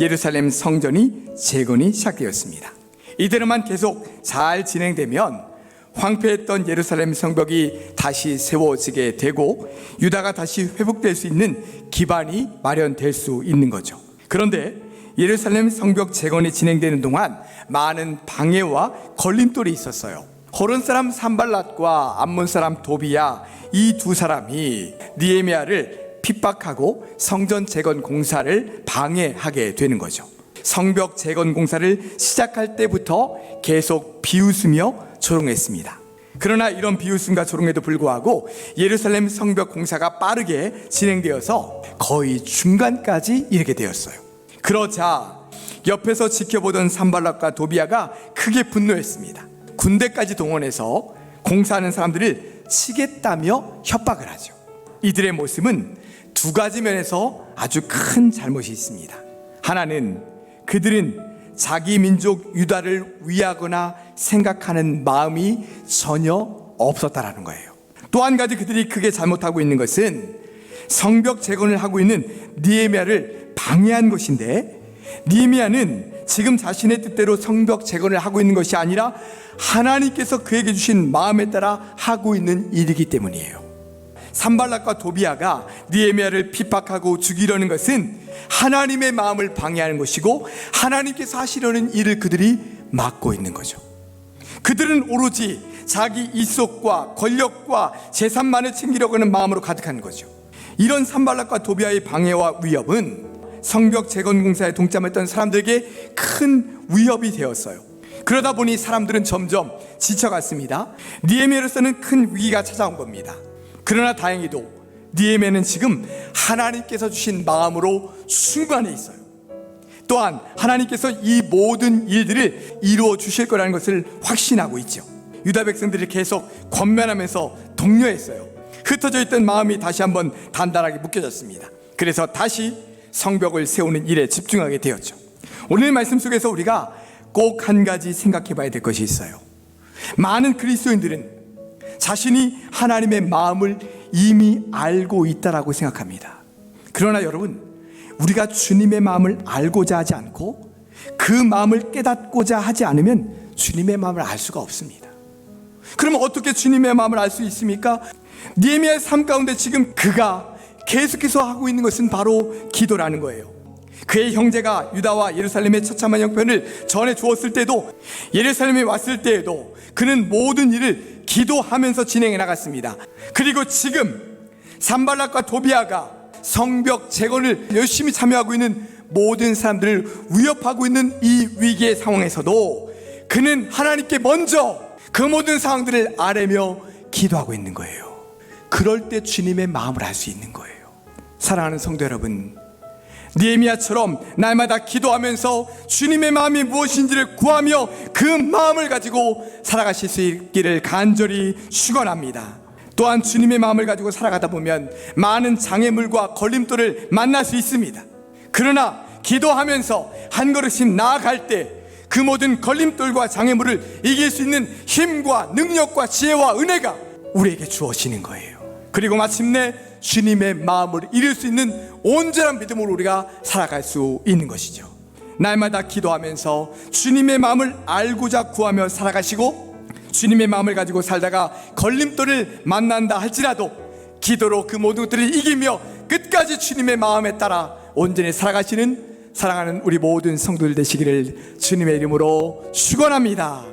예루살렘 성전이 재건이 시작되었습니다. 이대로만 계속 잘 진행되면 황폐했던 예루살렘 성벽이 다시 세워지게 되고 유다가 다시 회복될 수 있는 기반이 마련될 수 있는 거죠. 그런데 예루살렘 성벽 재건이 진행되는 동안 많은 방해와 걸림돌이 있었어요. 호론 사람 산발랏과 암몬 사람 도비야, 이 두 사람이 느헤미야를 핍박하고 성전 재건 공사를 방해하게 되는 거죠. 성벽 재건 공사를 시작할 때부터 계속 비웃으며 조롱했습니다. 그러나 이런 비웃음과 조롱에도 불구하고 예루살렘 성벽 공사가 빠르게 진행되어서 거의 중간까지 이르게 되었어요. 그러자 옆에서 지켜보던 산발랏과 도비야가 크게 분노했습니다. 군대까지 동원해서 공사하는 사람들을 치겠다며 협박을 하죠. 이들의 모습은 두 가지 면에서 아주 큰 잘못이 있습니다. 하나는 그들은 자기 민족 유다를 위하거나 생각하는 마음이 전혀 없었다라는 거예요. 또 한 가지 그들이 크게 잘못하고 있는 것은 성벽 재건을 하고 있는 느헤미야를 방해한 것인데, 느헤미야는 지금 자신의 뜻대로 성벽 재건을 하고 있는 것이 아니라 하나님께서 그에게 주신 마음에 따라 하고 있는 일이기 때문이에요. 산발랏과 도비야가 느헤미야를 핍박하고 죽이려는 것은 하나님의 마음을 방해하는 것이고 하나님께서 하시려는 일을 그들이 막고 있는 거죠. 그들은 오로지 자기 이속과 권력과 재산만을 챙기려고 하는 마음으로 가득한 거죠. 이런 산발랏과 도비야의 방해와 위협은 성벽 재건 공사에 동참했던 사람들에게 큰 위협이 되었어요. 그러다 보니 사람들은 점점 지쳐갔습니다. 느헤미야로서는 큰 위기가 찾아온 겁니다. 그러나 다행히도 느헤미야는 지금 하나님께서 주신 마음으로 순간에 있어요. 또한 하나님께서 이 모든 일들을 이루어 주실 거라는 것을 확신하고 있죠. 유다 백성들이 계속 권면하면서 독려했어요. 흩어져 있던 마음이 다시 한번 단단하게 묶여졌습니다. 그래서 다시 성벽을 세우는 일에 집중하게 되었죠. 오늘 말씀 속에서 우리가 꼭 한 가지 생각해 봐야 될 것이 있어요. 많은 그리스도인들은 자신이 하나님의 마음을 이미 알고 있다라고 생각합니다. 그러나 여러분, 우리가 주님의 마음을 알고자 하지 않고 그 마음을 깨닫고자 하지 않으면 주님의 마음을 알 수가 없습니다. 그러면 어떻게 주님의 마음을 알 수 있습니까? 느헤미야의 삶 가운데 지금 그가 계속해서 하고 있는 것은 바로 기도라는 거예요. 그의 형제가 유다와 예루살렘의 처참한 형편을 전해 주었을 때도, 예루살렘에 왔을 때에도 그는 모든 일을 기도하면서 진행해 나갔습니다. 그리고 지금 산발랏과 도비야가 성벽 재건을 열심히 참여하고 있는 모든 사람들을 위협하고 있는 이 위기의 상황에서도 그는 하나님께 먼저 그 모든 상황들을 아뢰며 기도하고 있는 거예요. 그럴 때 주님의 마음을 알 수 있는 거예요. 사랑하는 성도 여러분, 느헤미야처럼 날마다 기도하면서 주님의 마음이 무엇인지를 구하며 그 마음을 가지고 살아가실 수 있기를 간절히 축원합니다. 또한 주님의 마음을 가지고 살아가다 보면 많은 장애물과 걸림돌을 만날 수 있습니다. 그러나 기도하면서 한 걸음씩 나아갈 때 그 모든 걸림돌과 장애물을 이길 수 있는 힘과 능력과 지혜와 은혜가 우리에게 주어지는 거예요. 그리고 마침내 주님의 마음을 이룰 수 있는 온전한 믿음으로 우리가 살아갈 수 있는 것이죠. 날마다 기도하면서 주님의 마음을 알고자 구하며 살아가시고, 주님의 마음을 가지고 살다가 걸림돌을 만난다 할지라도 기도로 그 모든 것들을 이기며 끝까지 주님의 마음에 따라 온전히 살아가시는 사랑하는 우리 모든 성도들 되시기를 주님의 이름으로 축원합니다.